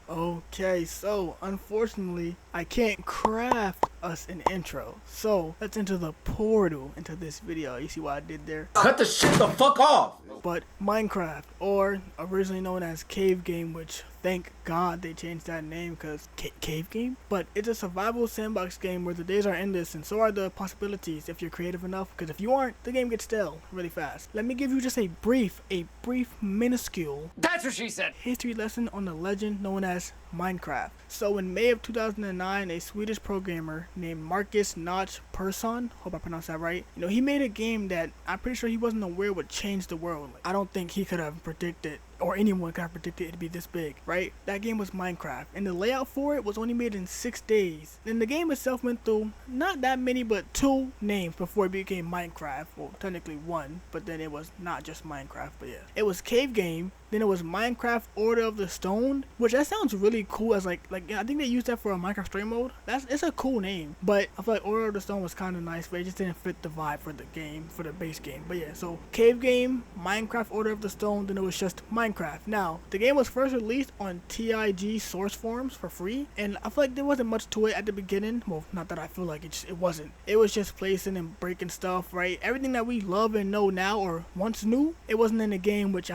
Okay, so unfortunately, I can't craft us an intro. So let's enter the portal into this video. You see what I did there? Cut the shit the fuck off! But Minecraft, or originally known as Cave Game, which thank God they changed that name because Cave Game? But it's a survival sandbox game where the days are endless and so are the possibilities if you're creative enough, because if you aren't, the game gets stale really fast. Let me give you just a brief minuscule That's what she said! history lesson on the legend known as Minecraft. So in May of 2009, a Swedish programmer named Marcus Notch Persson, hope I pronounced that right, he made a game that I'm pretty sure he wasn't aware would change the world. I don't think he could have predicted, or anyone could have predicted it to be this big, right? That game was Minecraft, and the layout for it was only made in 6 days. And the game itself went through not that many, but 2 names before it became Minecraft. Well, technically 1, but then it was not just Minecraft, but yeah. It was Cave Game, then it was Minecraft Order of the Stone, which that sounds really cool as like I think they used that for a Minecraft story mode. It's a cool name, but I feel like Order of the Stone was kind of nice, but it just didn't fit the vibe for the game, for the base game. But yeah, so Cave Game, Minecraft Order of the Stone, then it was just Minecraft. Now, the game was first released on TIG source forums for free, and I feel like there wasn't much to it at the beginning. Well, not that I feel like it wasn't. It was just placing and breaking stuff, right? Everything that we love and know now, or once knew, it wasn't in the game, which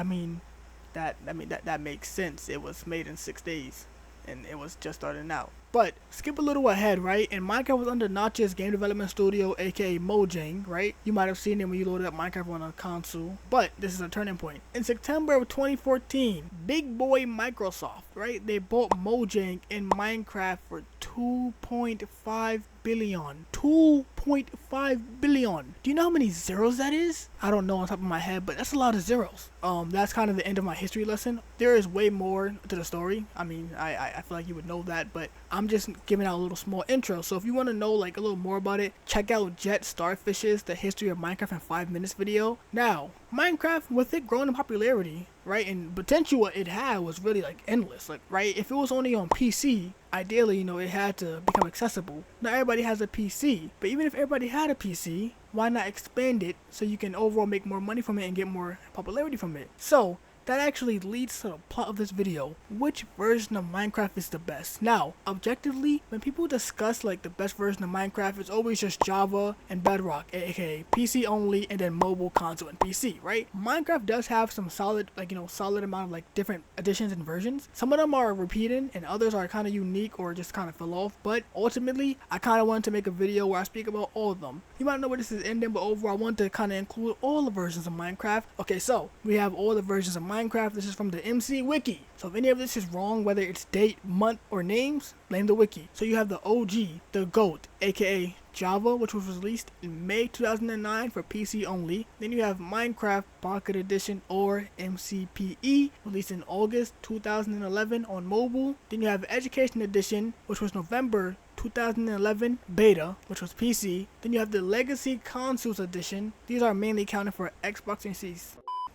that makes sense. It was made in 6 days, and it was just starting out. But skip a little ahead, right? And Minecraft was under Notch's game development studio, aka Mojang, right? You might have seen it when you loaded up Minecraft on a console. But this is a turning point. In September of 2014, big boy Microsoft, right? They bought Mojang and Minecraft for $2.5 billion. $2.5 billion. Do you know how many zeros that is? I don't know on top of my head, but that's a lot of zeros. That's kind of the end of my history lesson. There is way more to the story. I mean, I feel like you would know that, but I'm just giving out a little small intro. So if you want to know like a little more about it, check out Jet Starfish's The History of Minecraft in 5 Minutes video. Now, Minecraft, with it growing in popularity, right, and potential it had was really like endless, like, right? If it was only on PC, ideally, it had to become accessible. Not everybody has a PC, but even if everybody had a PC, why not expand it so you can overall make more money from it and get more popularity from it? So that actually leads to the plot of this video. Which version of Minecraft is the best? Now, objectively, when people discuss like the best version of Minecraft, it's always just Java and Bedrock, aka PC only, and then mobile, console, and PC, right? Minecraft does have some solid, solid amount of like different additions and versions. Some of them are repeating, and others are kind of unique or just kind of fell off. But ultimately, I kind of wanted to make a video where I speak about all of them. You might know where this is ending, but overall, I want to kind of include all the versions of Minecraft. Okay, so we have all the versions of Minecraft. This is from the MC Wiki. So if any of this is wrong, whether it's date, month, or names, blame the wiki. So you have the OG, the GOAT, aka Java, which was released in May 2009 for PC only. Then you have Minecraft Pocket Edition, or MCPE, released in August 2011 on mobile. Then you have Education Edition, which was November 2011 beta, which was PC. Then you have the Legacy Consoles Edition. These are mainly counted for Xbox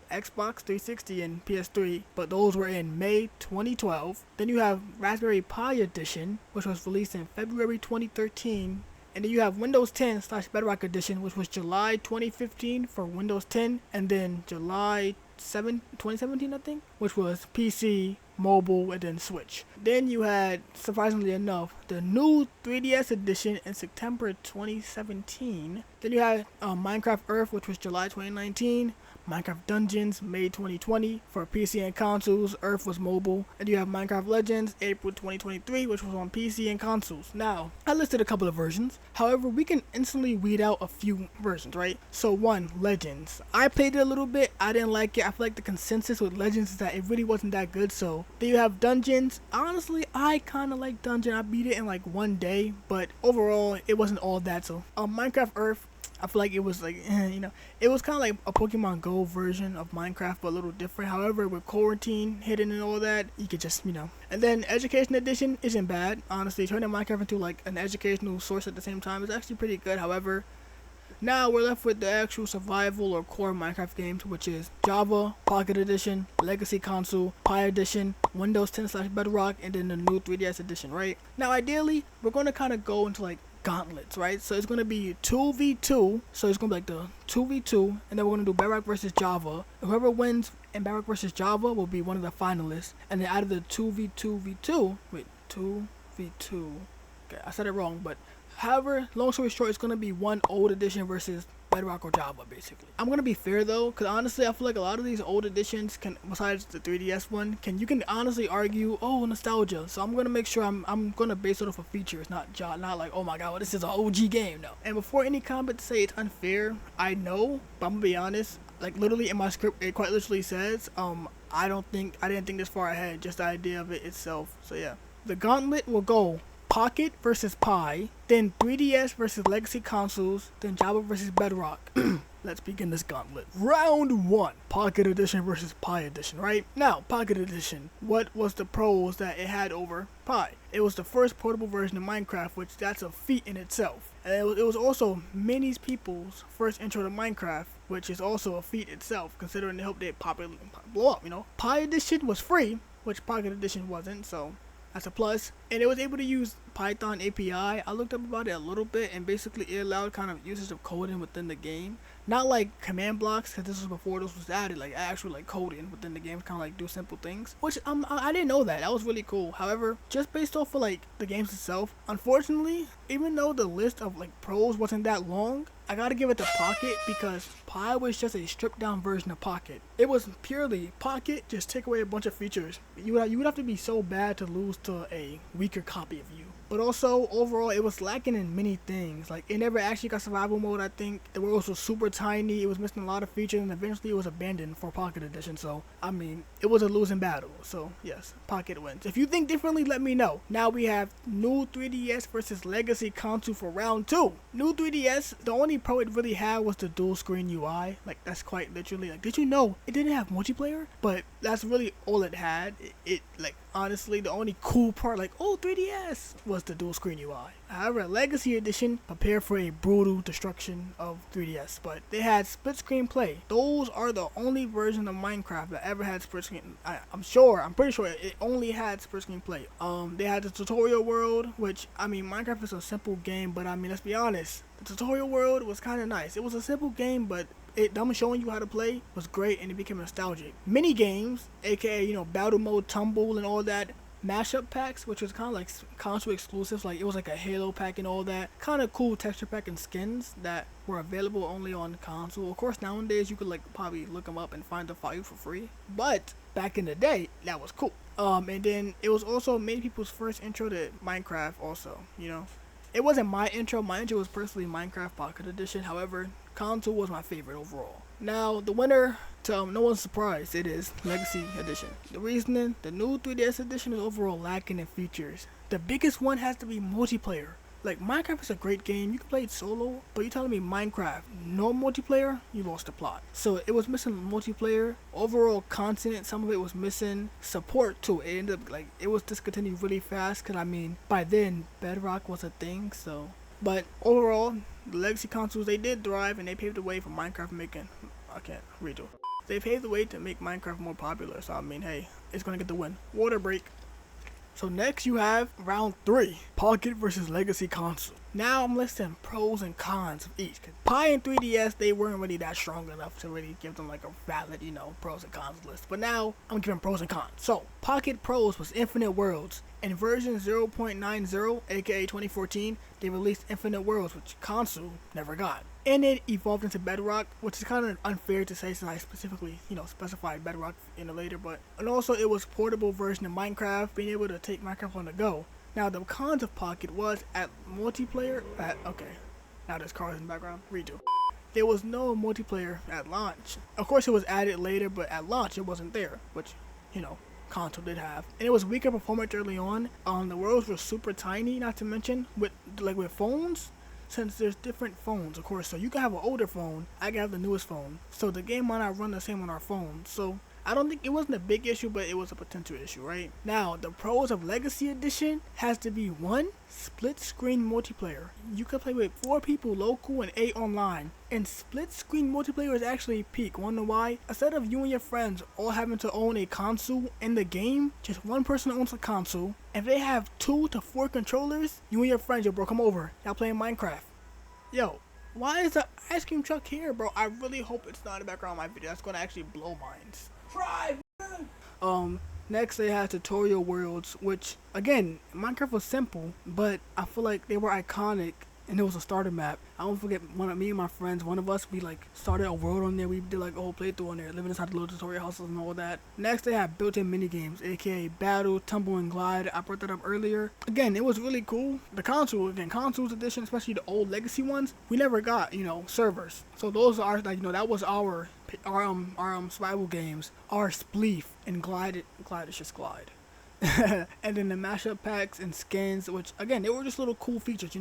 Xbox 360 and PS3, but those were in May 2012. Then you have Raspberry Pi Edition, which was released in February 2013. And then you have Windows 10 / Bedrock Edition, which was July 2015 for Windows 10, and then July 2017, I think, which was PC, mobile, and then Switch. Then you had, surprisingly enough, the new 3DS edition in September 2017. Then you had Minecraft Earth, which was July 2019. Minecraft Dungeons, May 2020 for PC and consoles. Earth was mobile. And you have Minecraft Legends, April 2023, which was on PC and consoles. Now, I listed a couple of versions. However, we can instantly weed out a few versions, right? So 1, Legends. I played it a little bit. I didn't like it. I feel like the consensus with Legends is that it really wasn't that good. So then you have Dungeons. Honestly, I kind of like Dungeon. I beat it in like 1 day, but overall, it wasn't all that. So Minecraft Earth, I feel like it was like, it was kind of like a Pokemon Go version of Minecraft, but a little different. However, with quarantine hidden and all that, you could just, And then Education Edition isn't bad. Honestly, turning Minecraft into like an educational source at the same time is actually pretty good. However, now we're left with the actual survival or core Minecraft games, which is Java, Pocket Edition, Legacy Console, Pi Edition, Windows 10 / Bedrock, and then the new 3DS Edition, right? Now, ideally, we're going to kind of go into like gauntlets, right? So it's going to be 2v2, so it's going to be like the 2v2, and then we're going to do Bedrock versus Java. Whoever wins and Bedrock vs Java will be one of the finalists. And then out of the 2v2v2, wait, 2v2, okay, I said it wrong, but however, long story short, it's gonna be one old edition versus Bedrock or Java, basically. I'm gonna be fair though, because honestly, I feel like a lot of these old editions can, besides the 3DS one, you can honestly argue, oh, nostalgia. So I'm gonna make sure I'm gonna base it off of features, not like, oh my god, well, this is an OG game, no. And before any comment say it's unfair, I know, but I'm gonna be honest. Like literally in my script, it quite literally says, I didn't think this far ahead, just the idea of it itself. So yeah, the gauntlet will go Pocket versus Pi, then 3DS versus Legacy consoles, then Java versus Bedrock. Let's begin this gauntlet. Round 1, Pocket Edition versus Pi Edition, right? Now, Pocket Edition, what was the pros that it had over Pi? It was the first portable version of Minecraft, which that's a feat in itself. And it was also many people's first intro to Minecraft, which is also a feat itself, considering they hope they blow up, you know? Pi Edition was free, which Pocket Edition wasn't, so that's a plus. And it was able to use Python API. I looked up about it a little bit, and basically it allowed kind of usage of coding within the game. Not like command blocks, because this was before this was added, like actual like coding within the game, kind of like do simple things. Which I didn't know that. That was really cool. However, just based off of like the games itself, unfortunately, even though the list of like pros wasn't that long, I gotta give it to Pocket, because Pi was just a stripped down version of Pocket. It was purely Pocket, just take away a bunch of features. You would have to be so bad to lose to a weaker copy of you. But also, overall, it was lacking in many things. Like, it never actually got survival mode, I think. The world was super tiny, it was missing a lot of features, and eventually it was abandoned for Pocket Edition. So, I mean, it was a losing battle. So, yes, Pocket wins. If you think differently, let me know. Now we have new 3DS versus Legacy console for round 2. New 3DS, the only pro it really had was the dual screen UI. Like, that's quite literally, like, did you know it didn't have multiplayer? But that's really all it had. Like, honestly, the only cool part, like, oh, 3DS, was the dual screen UI. However, Legacy Edition prepared for a brutal destruction of 3DS, but they had split screen play. Those are the only version of Minecraft that ever had split screen. I'm pretty sure it only had split screen play. They had the tutorial world, which, I mean, Minecraft is a simple game, but I mean, let's be honest, the tutorial world was kind of nice. It was a simple game, but them showing you how to play was great, and it became nostalgic. Mini games, aka, you know, battle mode, tumble, and all that. Mashup packs, which was kind of like console exclusives, like it was like a Halo pack and all that. Kind of cool texture pack and skins that were available only on console. Of course, nowadays you could like probably look them up and find the file for free. But back in the day, that was cool. And then it was also many people's first intro to Minecraft. Also, you know, it wasn't my intro. My intro was personally Minecraft Pocket Edition. However, console was my favorite overall. Now, the winner, to no one's surprise, it is Legacy Edition. The reasoning, the new 3DS Edition is overall lacking in features. The biggest one has to be multiplayer. Like, Minecraft is a great game, you can play it solo, but you're telling me Minecraft, no multiplayer? You lost the plot. So, it was missing multiplayer, overall content, some of it was missing, support too. It ended up, like, it was discontinued really fast, because I mean, by then, Bedrock was a thing, so. But overall, the Legacy consoles, they did thrive, and they paved the way for Minecraft making, I can't redo. They paved the way to make Minecraft more popular, so I mean, hey, it's gonna get the win. Water break. So next you have round 3, Pocket versus Legacy console. Now I'm listing pros and cons of each. Pi and 3DS, they weren't really that strong enough to really give them like a valid, you know, pros and cons list. But now I'm giving pros and cons. So Pocket Pros was Infinite Worlds. In version 0.90, aka 2014, they released Infinite Worlds, which console never got. And it evolved into Bedrock, which is kind of unfair to say since I specifically, you know, specified Bedrock in a later, but. And also it was portable version of Minecraft, being able to take Minecraft on the go. Now the cons of Pocket was at multiplayer, okay, now there's cars in the background, redo. There was no multiplayer at launch. Of course it was added later, but at launch it wasn't there, which, you know, console did have. And it was weaker performance early on. The worlds were super tiny, not to mention with phones, since there's different phones, of course. So you can have an older phone, I can have the newest phone. So the game might not run the same on our phone. So I don't think it wasn't a big issue, but it was a potential issue, right? Now, the pros of Legacy Edition has to be 1, split screen multiplayer. You can play with 4 people local and 8 online. And split screen multiplayer is actually peak. Wanna know why? Instead of you and your friends all having to own a console in the game, just one person owns a console. If they have 2 to 4 controllers, you and your friends, yo bro, come over. Y'all playing Minecraft. Yo, why is the ice cream truck here, bro? I really hope it's not in the background of my video. That's gonna actually blow minds. Next they had tutorial worlds, which again, Minecraft was simple, but I feel like they were iconic. And it was a starter map. I don't forget, me and my friends, one of us, we like started a world on there. We did like a whole playthrough on there, living inside the little tutorial houses and all that. Next, they had built-in mini games, aka battle, tumble, and glide. I brought that up earlier. Again, it was really cool. The consoles edition, especially the old legacy ones, we never got, servers. So those are like, that was our survival games, our spleef, and glide is just glide. And then the mashup packs and skins, which again, they were just little cool features,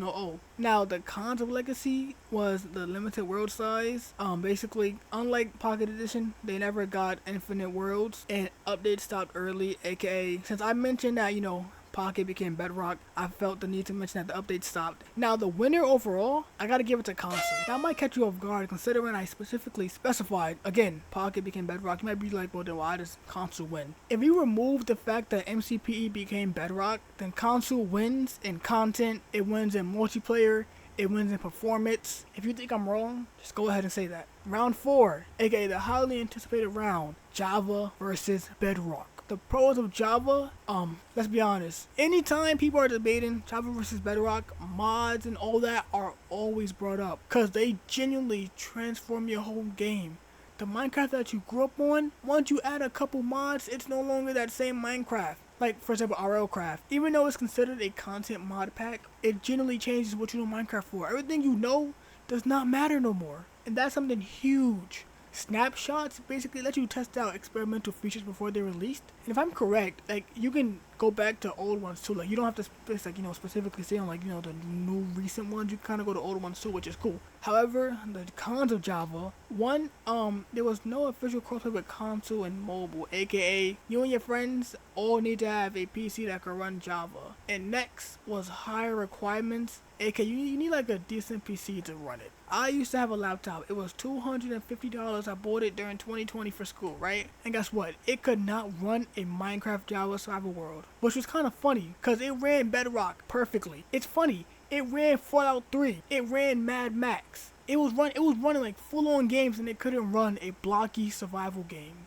now the cons of legacy was the limited world size. Basically, unlike pocket edition, they never got infinite worlds, and updates stopped early, aka since I mentioned that Pocket became Bedrock, I felt the need to mention that the update stopped. Now the winner overall, I gotta give it to console. That might catch you off guard considering I specifically specified, again, Pocket became Bedrock. You might be like, well then why does console win? If you remove the fact that MCPE became Bedrock, then console wins in content, it wins in multiplayer, it wins in performance. If you think I'm wrong, just go ahead and say that. Round 4, aka the highly anticipated round, Java versus Bedrock. The pros of Java, let's be honest. Anytime people are debating Java versus Bedrock, mods and all that are always brought up, because they genuinely transform your whole game. The Minecraft that you grew up on, once you add a couple mods, it's no longer that same Minecraft. Like, for example, RLCraft. Even though it's considered a content mod pack, it generally changes what you know Minecraft for. Everything you know does not matter no more. And that's something huge. Snapshots basically let you test out experimental features before they're released. And if I'm correct, like, you can go back to old ones too. Like, you don't have to specifically say on the new recent ones. You kind of go to old ones too, which is cool. However, the cons of Java, one, there was no official crossplay with console and mobile, aka you and your friends all need to have a PC that can run Java. And next was higher requirements, aka you need like a decent PC to run it. I used to have a laptop. It was $250. I bought it during 2020 for school, right? And guess what? It could not run a Minecraft Java survival world, which was kind of funny because it ran Bedrock perfectly. It's funny. It ran Fallout 3. It ran Mad Max. It was running like full-on games, and it couldn't run a blocky survival game.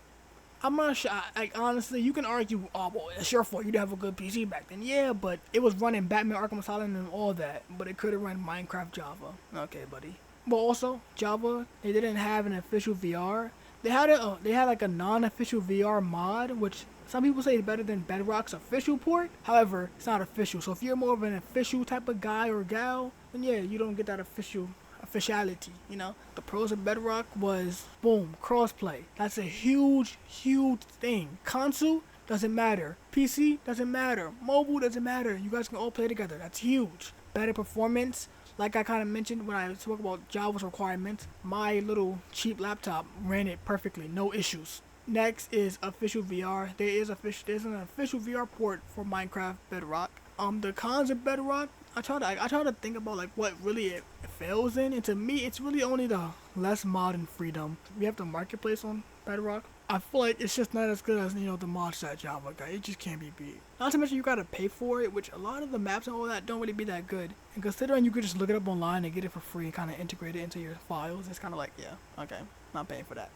I'm not sure. Like, honestly, you can argue, oh, well, it's your fault. You didn't have a good PC back then. Yeah, but it was running Batman Arkham Asylum and all that, but it couldn't run Minecraft Java. Okay, buddy. But also, Java, they didn't have an official VR. They had like a non-official VR mod, which some people say is better than Bedrock's official port. However, it's not official. So if you're more of an official type of guy or gal, then yeah, you don't get that officiality. The pros of Bedrock was, boom, crossplay. That's a huge thing. Console doesn't matter. PC doesn't matter. Mobile doesn't matter. You guys can all play together. That's huge. Better performance. Like I kind of mentioned when I spoke about Java's requirements, my little cheap laptop ran it perfectly, no issues. Next is official VR. There's an official VR port for Minecraft Bedrock. The cons of Bedrock, I try to think about like what really it fails in, and to me, it's really only the less mod and freedom. We have the marketplace on Bedrock. I feel like it's just not as good as the mods that Java got. It just can't be beat. Not to mention you gotta pay for it, which a lot of the maps and all that don't really be that good. And considering you could just look it up online and get it for free and kind of integrate it into your files, it's kind of like, yeah, okay, not paying for that.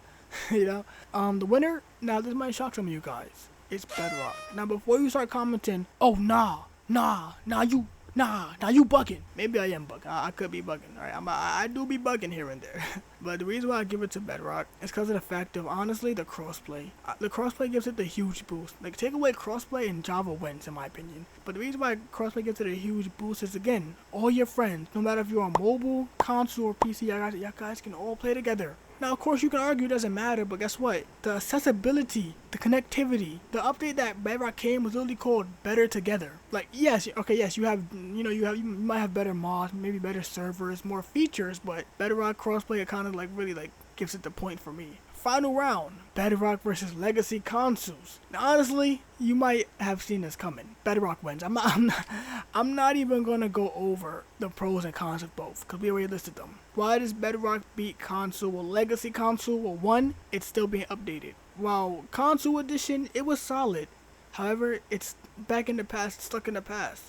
The winner. Now this might shock some of you guys. It's Bedrock. Now before you start commenting, oh nah, you bugging. Maybe I am bugging. I could be bugging. Alright, I do be bugging here and there. But the reason why I give it to Bedrock is because of the fact of, honestly, the crossplay. The crossplay gives it the huge boost. Like, take away crossplay and Java wins, in my opinion. But the reason why crossplay gives it a huge boost is, again, all your friends, no matter if you're on mobile, console, or PC, y'all guys can all play together. Now, of course, you can argue it doesn't matter, but guess what? The accessibility, the connectivity, the update that Bedrock came was literally called Better Together. Like, yes, you have, you might have better mods, maybe better servers, more features, but Bedrock crossplay, it kind of like really like gives it the point for me. Final round, Bedrock versus Legacy consoles. Now, honestly, you might have seen this coming. Bedrock wins. I'm not even gonna go over the pros and cons of both because we already listed them. Why does Bedrock beat console? Well, Legacy console, well, one, it's still being updated. While console edition, it was solid. However, it's back in the past, stuck in the past.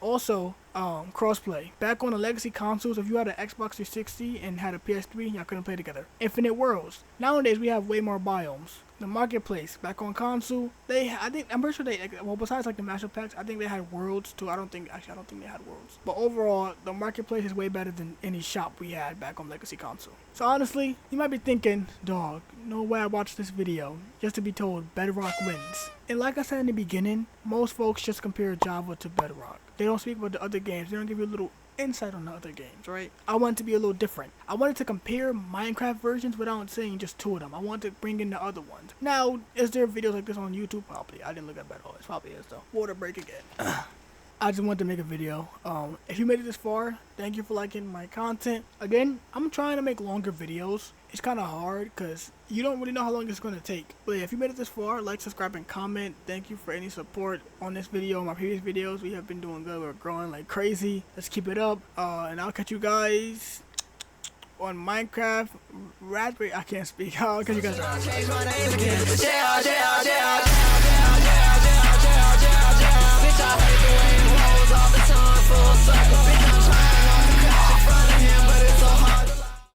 Also, crossplay. Back on the legacy consoles, if you had an Xbox 360 and had a PS3, y'all couldn't play together. Infinite worlds. Nowadays, we have way more biomes. the marketplace back on console, I'm pretty sure well, besides like the master packs, I think they had worlds too. I don't think they had worlds. But overall, the marketplace is way better than any shop we had back on Legacy console. So honestly, you might be thinking, dog, no way I watched this video just to be told Bedrock wins. And like I said in the beginning, most folks just compare Java to Bedrock. They don't speak about the other games. They don't give you a little insight on the other games, right? I wanted to be a little different. I wanted to compare Minecraft versions without saying just two of them. I wanted to bring in the other ones. Now, is there videos like this on YouTube? Probably. I didn't look at that at all. It probably is though. Water break again. I just wanted to make a video. If you made it this far, thank you for liking my content. Again, I'm trying to make longer videos. It's kind of hard because you don't really know how long it's going to take. But yeah, if you made it this far, like, subscribe, and comment. Thank you for any support on this video and my previous videos. We have been doing good. We're growing like crazy. Let's keep it up. And I'll catch you guys on Minecraft Raspberry. I can't speak. I'll catch you guys.